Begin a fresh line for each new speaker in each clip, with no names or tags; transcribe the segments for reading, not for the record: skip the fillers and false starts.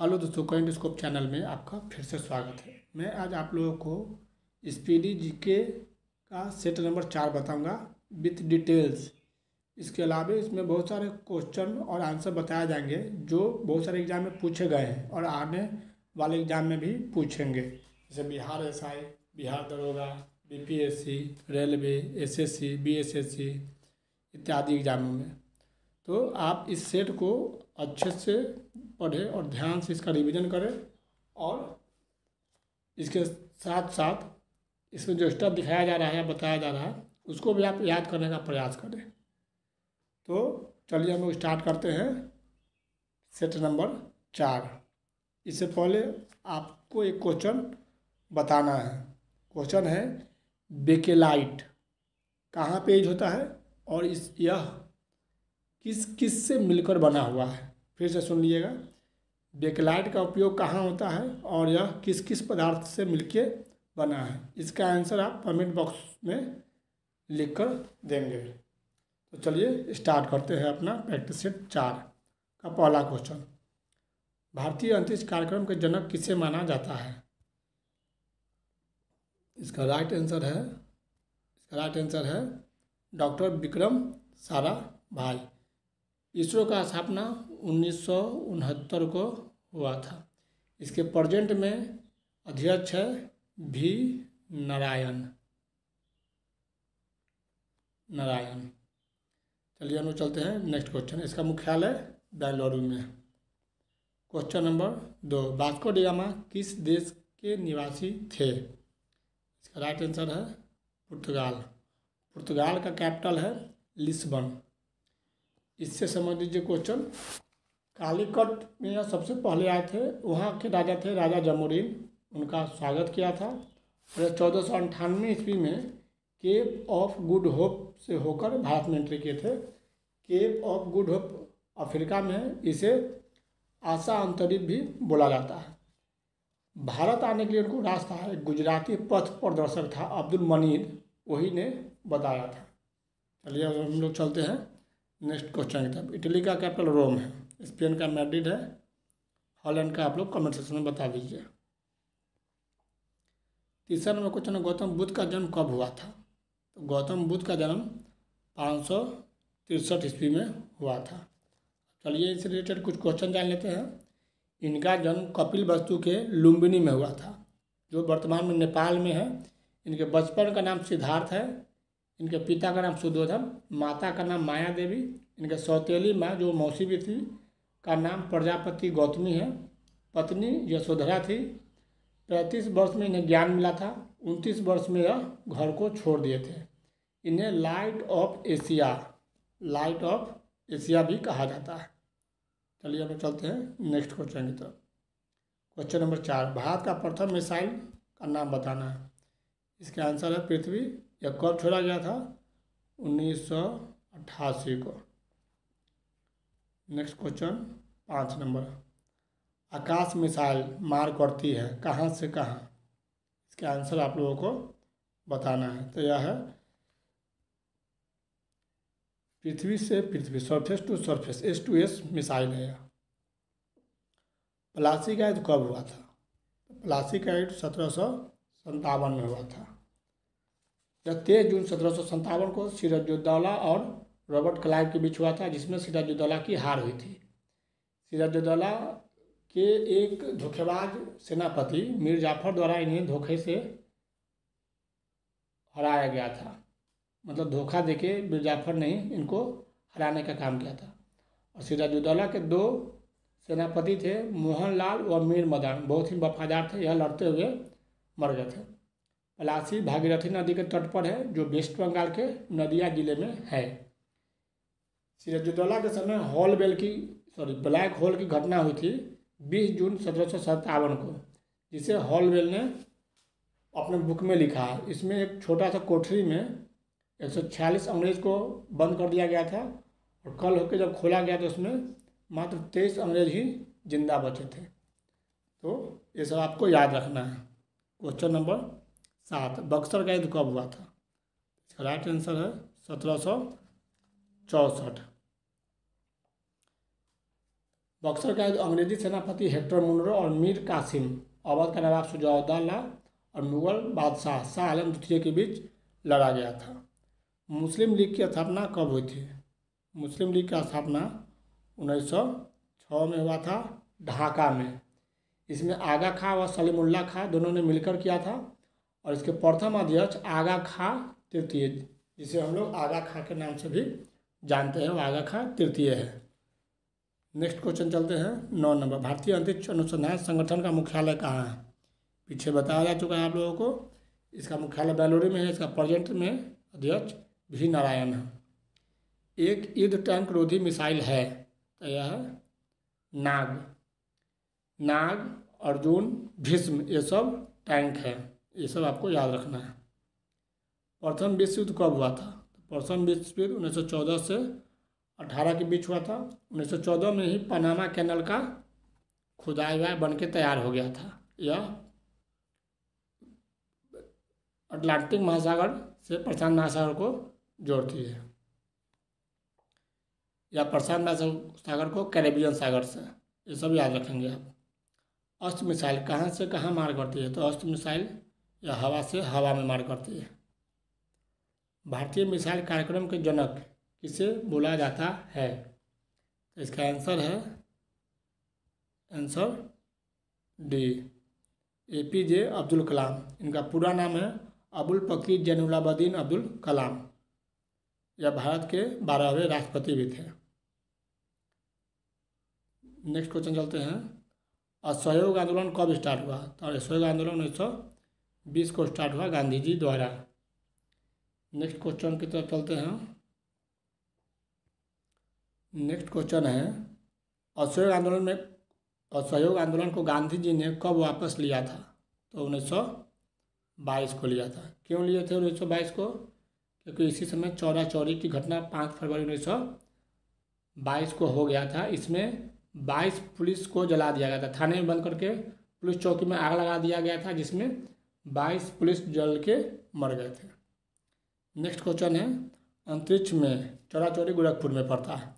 Hello दोस्तों, current scope channel में आपका फिर से स्वागत है। मैं आज आप लोगों को स्पीडी जीके का सेट नंबर 4 बताऊंगा विथ डिटेल्स। इसके अलावा इसमें बहुत सारे क्वेश्चन और आंसर बताए जाएंगे जो बहुत सारे एग्जाम में पूछे गए हैं और आने वाले एग्जाम में भी पूछेंगे, जैसे बिहार एसआई, बिहार दरोगा, बीपीएससी, रेलवे, एसएससी, बीएसएससी इत्यादि एग्जामों में। तो आप इस सेट को अच्छे से पढ़ें और ध्यान से इसका रिवीजन करें और इसके साथ साथ इसमें जो स्टेप दिखाया जा रहा है, बताया जा रहा है, उसको भी आप याद करने का प्रयास करें। तो चलिए हम लोग स्टार्ट करते हैं सेट नंबर 4। इससे पहले आपको एक क्वेश्चन बताना है। क्वेश्चन है बेकेलाइट कहाँ पे यूज होता है और यह किस किस से मिलकर बना हुआ है। फिर से सुन लीजिएगा, बेकेलाइट का उपयोग कहाँ होता है और यह किस किस पदार्थ से मिलके बना है। इसका आंसर आप कमेंट बॉक्स में लिख कर देंगे। तो चलिए स्टार्ट करते हैं अपना प्रैक्टिस सेट 4 का पहला क्वेश्चन। भारतीय अंतरिक्ष कार्यक्रम के जनक किसे माना जाता है। इसका राइट आंसर है डॉक्टर विक्रम साराभाई। इसरो का स्थापना 1969 को हुआ था। इसके प्रेजेंट में अध्यक्ष है वी नारायण। चलिए हम लोग चलते हैं नेक्स्ट क्वेश्चन। इसका मुख्यालय बेंगलुरु में। Question number 2, Vasco D gamma किस देश के निवासी थे। इसका राइट आंसर है पुर्तगाल का कैपिटल है लिस्बन। इससे संबंधित जो क्वेश्चन, कालीकट में यह सबसे पहले आए थे। वहाँ के राजा थे राजा जमोरिन, उनका स्वागत किया था। और 1498 ईस्वी में केप ऑफ गुड होप से होकर भारत में एंट्री किए थे। Cape of Good Hope Africa में है। इसे आशा अंतरिक्ष भी बोला जाता है। भारत आने के लिए उनको रास्ता है, गुजराती पथ प्रदर्शक था अब्दुल मनीर, वही ने बताया था। चलिए हम लोग चलते हैं नेक्स्ट क्वेश्चन की तरफ। इटली का कैपिटल रोम है। स्पेन का मैड्रिड है। हॉलैंड का आप लोग कमेंट सेक्शन में बता दीजिए। तीसरा नंबर क्वेश्चन है, गौतम बुद्ध का जन्म कब हुआ था। तो गौतम बुद्ध का जन्म 563 ईस्वी में हुआ था। चलिए इससे रिलेटेड कुछ क्वेश्चन जान लेते हैं। इनका जन्म कपिल वस्तु के लुम्बिनी में हुआ था, जो वर्तमान में नेपाल में है। इनके बचपन का नाम सिद्धार्थ है। इनके पिता का नाम सुधोधन, माता का नाम माया देवी। इनके सौतेली माँ जो मौसी भी थी का नाम प्रजापति गौतमी है। पत्नी यशोधरा थी। 35 वर्ष में इन्हें ज्ञान मिला था। 29 वर्ष में यह घर को छोड़ दिए थे। इन्हें लाइट ऑफ एशिया भी कहा जाता है। चलिए हम चलते हैं नेक्स्ट क्वेश्चन की तरफ। क्वेश्चन नंबर 4, भारत का प्रथम मिसाइल का नाम बताना है। इसका आंसर है पृथ्वी। यह कब छोड़ा गया था, 1988 को। नेक्स्ट क्वेश्चन 5 नंबर, आकाश मिसाइल मार करती है कहाँ से कहाँ। इसका आंसर आप लोगों को बताना है। तो यह है पृथ्वी से पृथ्वी, surface to surface, S2S missile है। प्लासी का युद्ध कब हुआ था। प्लासी का युद्ध 1757 में हुआ था। 23 जून 1757 को सिराजुद्दौला और रॉबर्ट क्लाइव के बीच हुआ था, जिसमें सिराजुद्दौला की हार हुई थी। सिराजुद्दौला के एक धोखेबाज सेनापति मीर जाफर द्वारा इन्हें धोखे से हराया गया था। मतलब धोखा देके मीर जाफर ने इनको हराने का काम किया था। और सिराजुद्दौला के 2 सेनापति थे, मोहनलाल और मीर मदान, बहुत ही वफादार थे। यह लड़ते हुए मर गए थे। प्लासी भागीरथी नदी के तट पर है, जो वेस्ट बंगाल के नदिया जिले में है। सिराजुद्दौला के समय ब्लैक होल की घटना हुई थी 20 जून 1757 को, जिसे हॉलवेल ने अपने बुक में लिखा है। इसमें एक छोटा सा कोठरी में 146 अंग्रेज को बंद कर दिया गया था और कल होकर जब खोला गया तो उसमें मात्र 23 अंग्रेज ही जिंदा बचे थे। तो ये सब आपको याद रखना है। क्वेश्चन नंबर 7, बक्सर का युद्ध कब हुआ था। इसका राइट आंसर है 1764। बक्सर का अंग्रेजी सेनापति हेक्टर मुनरो और मीर कासिम, अवध का नवाब शुजाउद्दौला और मुगल बादशाह शाह आलम द्वितीय के बीच लड़ा गया था। मुस्लिम लीग की स्थापना कब हुई थी? मुस्लिम लीग का स्थापना 1906 में हुआ था, ढाका में। इसमें आगा खां व सलीमुल्लाह खां दोनों ने मिलकर किया था और इसके प्रथम अध्यक्ष आगा खां तृतीय, जिसे हम लोग आगा खां के नाम से भी जानते हैं, वो आगा खां तृतीय है। नेक्स्ट क्वेश्चन चलते हैं 9 नंबर। भारतीय अंतरिक्ष अनुसंधान संगठन का मुख्यालय कहाँ है? पीछे बताया जा चुका है आप लोगों को। इसका मुख्यालय बेंगलुरु में है। इसका प्रेजेंट में अध्यक्ष वी नारायण है। एक युद्ध टैंक रोधी मिसाइल है, तो यह है नाग। नाग, अर्जुन, भीष्म, ये सब टैंक है, ये सब आपको याद रखना है। प्रथम विश्व युद्ध कब हुआ था? प्रथम विश्व युद्ध 1914 से 18 के बीच हुआ था। 1914 में ही पनामा कैनल का खुदाई हुआ बन के तैयार हो गया था। यह अटलांटिक महासागर से प्रशांत महासागर को जोड़ती है, या प्रशांत महासागर को कैरेबियन सागर से, ये सब याद रखेंगे आप। अस्त्र मिसाइल कहाँ से कहाँ मार करती है? तो अस्त्र मिसाइल या हवा से हवा में मार करती है। भारतीय मिसाइल कार्यक्रम के जनक किसे बोला जाता है? तो इसका answer D, APJ Abdul Kalam. इनका पूरा नाम है अबुल पकीर जैनुलाब्दीन अब्दुल कलाम। यह भारत के 12वें राष्ट्रपति भी थे। नेक्स्ट क्वेश्चन चलते हैं। असहयोग आंदोलन कब स्टार्ट हुआ? तो असहयोग आंदोलन 1920 को स्टार्ट हुआ गांधी जी द्वारा। नेक्स्ट क्वेश्चन की तरफ चलते हैं। नेक्स्ट क्वेश्चन है, असहयोग आंदोलन को गांधी जी ने कब वापस लिया था? तो 1922 को लिया था। क्यों लिए थे 1922 को? क्योंकि इसी समय चौरा चौरी की घटना 5 फरवरी 1922 को हो गया था। इसमें 22 पुलिस को जला दिया गया था, थाने में बंद करके पुलिस चौकी में आग लगा दिया गया था, जिसमें 22 पुलिस जल के मर गए थे। नेक्स्ट क्वेश्चन है, अंतरिक्ष में चौरा चौरी गोरखपुर में पड़ता है।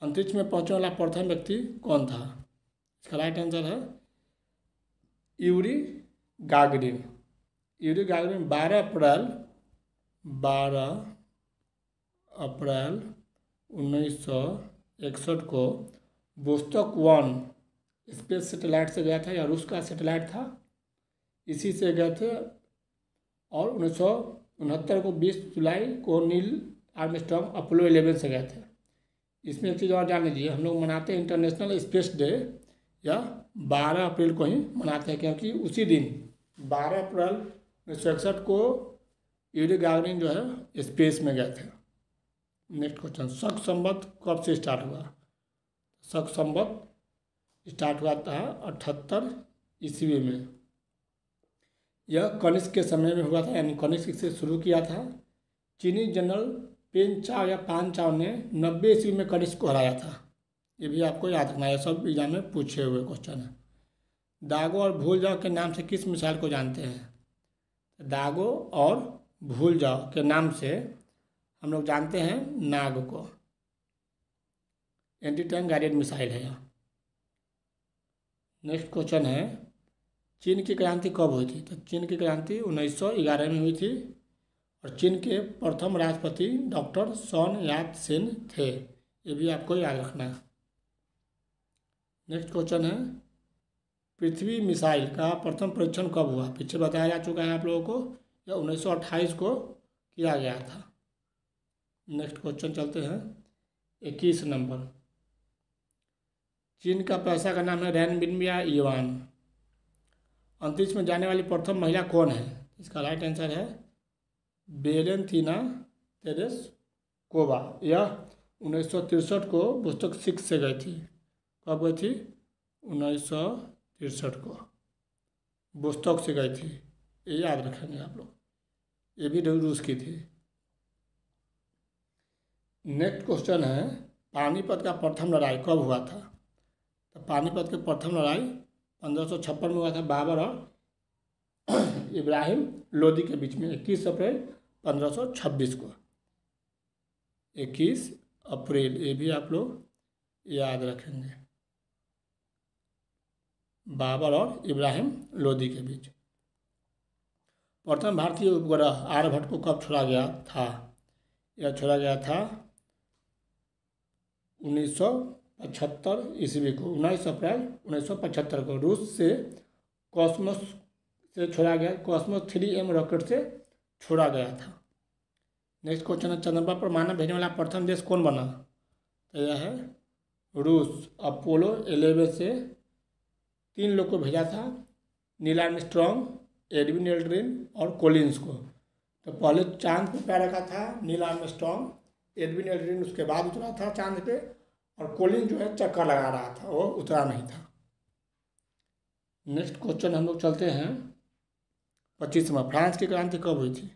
अंतरिक्ष में पहुंचने वाला प्रथम व्यक्ति कौन था? इसका राइट आंसर है यूरी गागरिन। यूरी गागरिन 12 अप्रैल 1961 को वोस्तोक 1 स्पेस सैटेलाइट से गया था, या रूस का सैटेलाइट था, इसी से गए थे। और 1969 को 20 जुलाई को नील आर्मस्ट्रॉन्ग अपोलो 11 से गए थे। इसमें एक चीज़ और जान लीजिए, हम लोग मनाते हैं इंटरनेशनल स्पेस डे, या 12 अप्रैल को ही मनाते हैं, क्योंकि उसी दिन 12 अप्रैल 1961 को यूरी गागरिन जो है स्पेस में गए थे। नेक्स्ट क्वेश्चन, शक संवत कब से स्टार्ट हुआ? शक संवत स्टार्ट हुआ था 78 ईस्वी में। यह कनिष्क के समय में हुआ था, यानी कनिष्क से शुरू किया था। चीनी जनरल पेन चाओ या पान चाओ ने 90 ईस्वी में कनिष्क को हराया था। ये भी आपको याद रखना है, सब एग्जाम में पूछे हुए क्वेश्चन है। दागो और भूल जाओ के नाम से किस मिसाइल को जानते हैं? दागो और भूल जाओ के नाम से हम लोग जानते हैं नाग को। एंटी टैंक गाइडेड मिसाइल है यह। नेक्स्ट क्वेश्चन है, चीन की क्रांति कब हुई थी? तो चीन की क्रांति 1911 में हुई थी और चीन के प्रथम राष्ट्रपति डॉक्टर सन यात सेन थे। ये भी आपको याद रखना है। नेक्स्ट क्वेश्चन है, पृथ्वी मिसाइल का प्रथम परीक्षण कब हुआ? पीछे बताया जा चुका है आप लोगों को, यह 1928 को किया गया था। नेक्स्ट क्वेश्चन चलते हैं 21 नंबर। चीन का पैसा का नाम है रेनबिनबिया युआन। अंतरिक्ष में जाने वाली प्रथम महिला कौन है? इसका राइट आंसर है वेलेंतीना तेरेस्कोवा। यह 1963 को वोस्तोक 6 से गई थी। कब गई थी? 1963 को वोस्तोक से गई थी, ये याद रखेंगे आप लोग। ये भी रूस की थी। नेक्स्ट क्वेश्चन है, पानीपत का प्रथम लड़ाई कब हुआ था? तो पानीपत की प्रथम लड़ाई 1556 में हुआ था, बाबर और इब्राहिम लोदी के बीच में 21 अप्रैल 1526 को। 21 अप्रैल, ये भी आप लोग याद रखेंगे। बाबर और इब्राहिम लोदी के बीच। प्रथम भारतीय उपग्रह आर्यभट्ट को कब छोड़ा गया था? यह छोड़ा गया था 1975 ईस्वी को, 19 अप्रैल 1975 को रूस से कॉस्मोस से छोड़ा गया, कॉस्मोस 3M रॉकेट से छोड़ा गया था। नेक्स्ट क्वेश्चन है, चंद्रमा पर मानव भेजने वाला प्रथम देश कौन बना? तो यह है रूस। अपोलो 11 से 3 लोग को भेजा था, नील आर्मस्ट्रॉन्ग, एडविन एल्ड्रिन और कोलिंस को। तो पहले चांद पे पैर रखा था नील आर्मस्ट्रॉन्ग, एडविन एल्ड्रिन उसके बाद उतरा था चांद पे, और कोलिन जो है चक्कर लगा रहा था, वो उतरा नहीं था। नेक्स्ट क्वेश्चन हम लोग चलते हैं 25वां। फ्रांस की क्रांति कब हुई थी?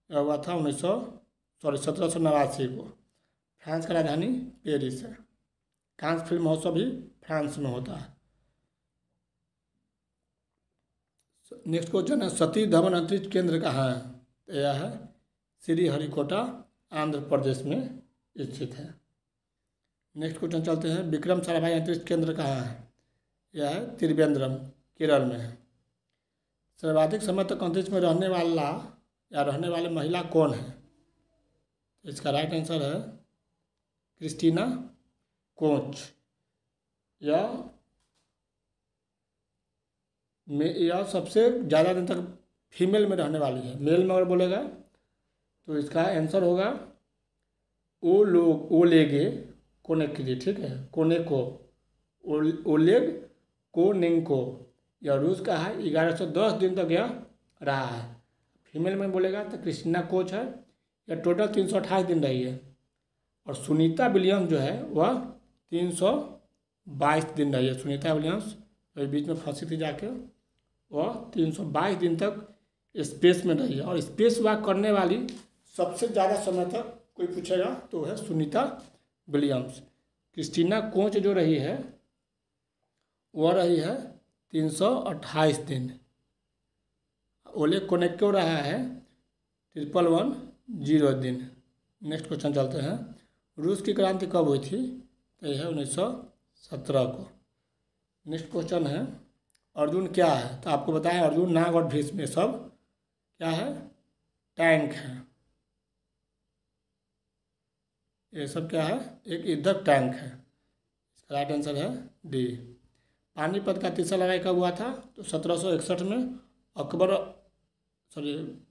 यह हुआ था 1789 को। फ्रांस का राजधानी पेरिस है। कांस फिल्म महोत्सव भी फ्रांस में होता है। नेक्स्ट क्वेश्चन है, सतीश धवन अंतरिक्ष केंद्र कहाँ है? तो यह है श्रीहरिकोटा, आंध्र प्रदेश में स्थित है। नेक्स्ट क्वेश्चन चलते हैं, विक्रम साराभाई अंतरिक्ष केंद्र कहाँ है? यह है त्रिवेंद्रम, केरल में है। सर्वाधिक समय तक अंतरिक्ष में रहने वाले महिला कौन है? इसका राइट आंसर है क्रिस्टीना कोच। यह सबसे ज़्यादा दिन तक फीमेल में रहने वाली है। मेल में अगर बोलेगा तो इसका आंसर होगा ओलेगे कोनेक्री, ठीक है, कोनेको, ओलेग कोनेंको। यह रूस का है, 1110 दिन तक यह रहा है। फीमेल में बोलेगा तो क्रिस्टीना कोच है, यह टोटल 328 दिन रही है। और सुनीता विलियम्स जो है वह 322 दिन रही है। सुनीता विलियम्स बीच में फंसी थी जाके, वह 322 दिन तक स्पेस में रही है। और स्पेस वॉक करने वाली सबसे ज़्यादा समय तक कोई पूछेगा तो है सुनीता विलियम्स। क्रिस्टीना कोच जो रही है वह रही है 328 दिन। ओलेग कोनेको रहा है 1110 दिन। नेक्स्ट क्वेश्चन चलते हैं, रूस की क्रांति कब हुई थी? तो यह है 1917 को। नेक्स्ट क्वेश्चन है, अर्जुन क्या है? तो आपको बताएं, अर्जुन, नाग और भीष्म में सब क्या है? टैंक है। ये सब क्या है? एक युद्धक टैंक है। इसका राइट आंसर है डी। पानीपत का तीसरा लड़ाई कब हुआ था? तो 1761 में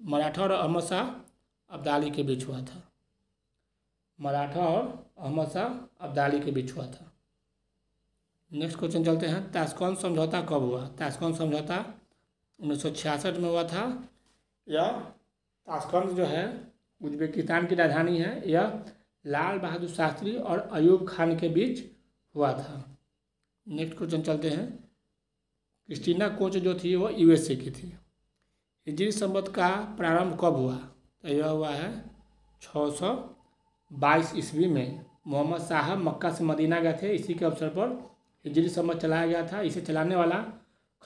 मराठा और अहमद शाह अब्दाली के बीच हुआ था। मराठा और अहमद शाह अब्दाली के बीच हुआ था। नेक्स्ट क्वेश्चन चलते हैं, ताशकंद समझौता कब हुआ? ताशकंद समझौता 1966 में हुआ था। यह ताशकंद जो है उज्बेकिस्तान की राजधानी है। यह लाल बहादुर शास्त्री और अयूब खान के बीच हुआ था। नेक्स्ट क्वेश्चन चलते हैं, क्रिस्टीना कोच जो थी वो USA की थी। हिजरी संवत का प्रारंभ कब हुआ? तो यह हुआ है 622 ईस्वी में। मोहम्मद साहब मक्का से मदीना गए थे, इसी के अवसर पर हिजरी संवत चलाया गया था। इसे चलाने वाला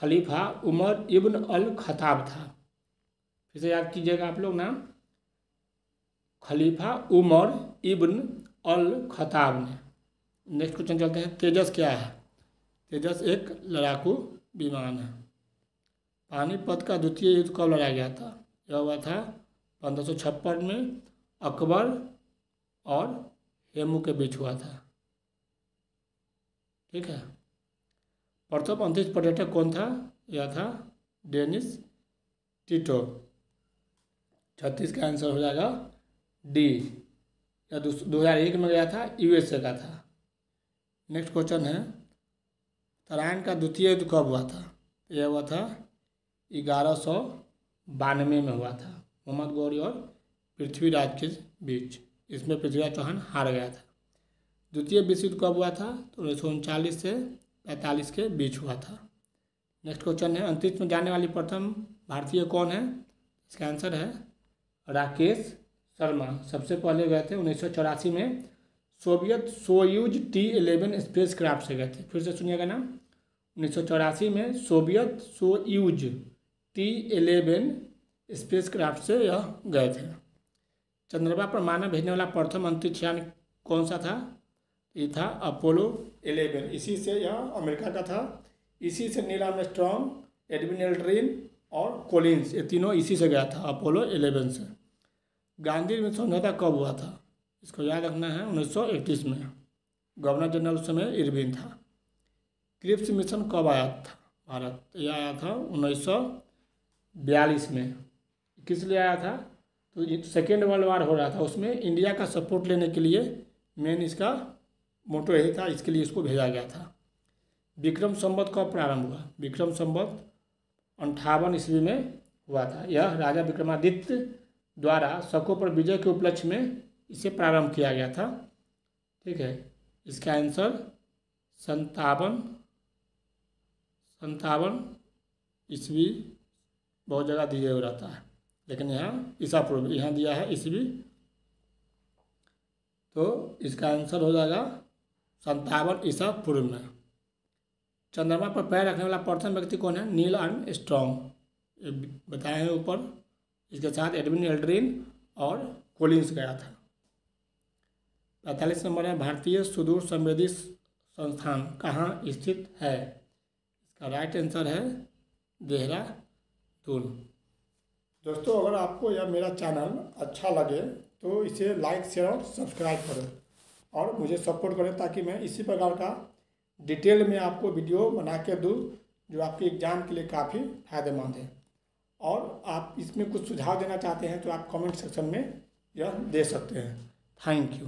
खलीफा उमर इब्न अल खत्ताब था। फिर से याद कीजिएगा आप लोग नाम, खलीफा उमर इब्न अल खत्ताब ने। नेक्स्ट क्वेश्चन चलते हैं, तेजस क्या है? तेजस एक लड़ाकू विमान है। पानीपत का द्वितीय युद्ध कब लड़ा गया था? यह हुआ था 1556 में, अकबर और हेमू के बीच हुआ था। ठीक है। प्रथम अंतरिक्ष पर्यटक कौन था? यह था डेनिस टिटो। 36 का आंसर हो जाएगा डी। यह 2001 में गया था, USA का था। नेक्स्ट क्वेश्चन है, तराइन का द्वितीय युद्ध कब हुआ था? यह हुआ था 1192 में हुआ था, मोहम्मद गौरी और पृथ्वीराज के बीच। इसमें पृथ्वीराज चौहान हार गया था। द्वितीय विश्व युद्ध कब हुआ था? तो 1939 से 45 के बीच हुआ था। नेक्स्ट क्वेश्चन है, अंतरिक्ष में जाने वाली प्रथम भारतीय कौन है? इसका आंसर है राकेश शर्मा। सबसे पहले गए थे 1984 में, Soviet Soyuz T11 space craft से गए थे। फिर से सुनिएगा नाम, 1984 में Soviet Soyuz T11 space craft से यह गए थे। चंद्रमा पर मानव भेजने वाला प्रथम अंतरिक्ष यान कौन सा था? ये था अपोलो 11। इसी से यह अमेरिका का था, इसी से नील आर्मस्ट्रॉन्ग, एडविन एल्ड्रिन और कोलिंस, ये तीनों इसी से गया था, अपोलो 11 से। गांधी में समझौता कब हुआ था? इसको याद रखना है, 1931 में। गवर्नर जनरल उस समय इरविन था। क्रिप्स मिशन कब आया था भारत? यह आया था 1942 में। किस लिए आया था? तो सेकेंड वर्ल्ड वार हो रहा था, उसमें इंडिया का सपोर्ट लेने के लिए मेन इसका मोटो यही था, इसके लिए इसको भेजा गया था। विक्रम संवत कब प्रारंभ हुआ? विक्रम संवत 58 ईस्वी में हुआ था। यह राजा विक्रमादित्य द्वारा शकों पर विजय के उपलक्ष्य में इसे प्रारंभ किया गया था। ठीक है, इसका आंसर 57 ईस्वी बहुत जगह दिए हुए रहता है, लेकिन यहाँ ईसा पूर्व यहाँ दिया है ईस्वी, तो इसका आंसर हो जाएगा 57 ईसा पूर्व में। चंद्रमा पर पैर रखने वाला प्रथम व्यक्ति कौन है? नील आर्मस्ट्रॉन्ग, बताए हैं ऊपर। इसके साथ एडविन एल्ड्रिन और कोलिंस गया था। 45 नंबर है, भारतीय सुदूर संवेदी संस्थान कहाँ स्थित है? इसका राइट आंसर है देहरादून। दोस्तों, अगर आपको यह मेरा चैनल अच्छा लगे तो इसे लाइक, शेयर और सब्सक्राइब करें और मुझे सपोर्ट करें, ताकि मैं इसी प्रकार का डिटेल में आपको वीडियो बना के दूँ जो आपके एग्ज़ाम के लिए काफ़ी फायदेमंद है। और आप इसमें कुछ सुझाव देना चाहते हैं तो आप कमेंट सेक्शन में यह दे सकते हैं। Thank you.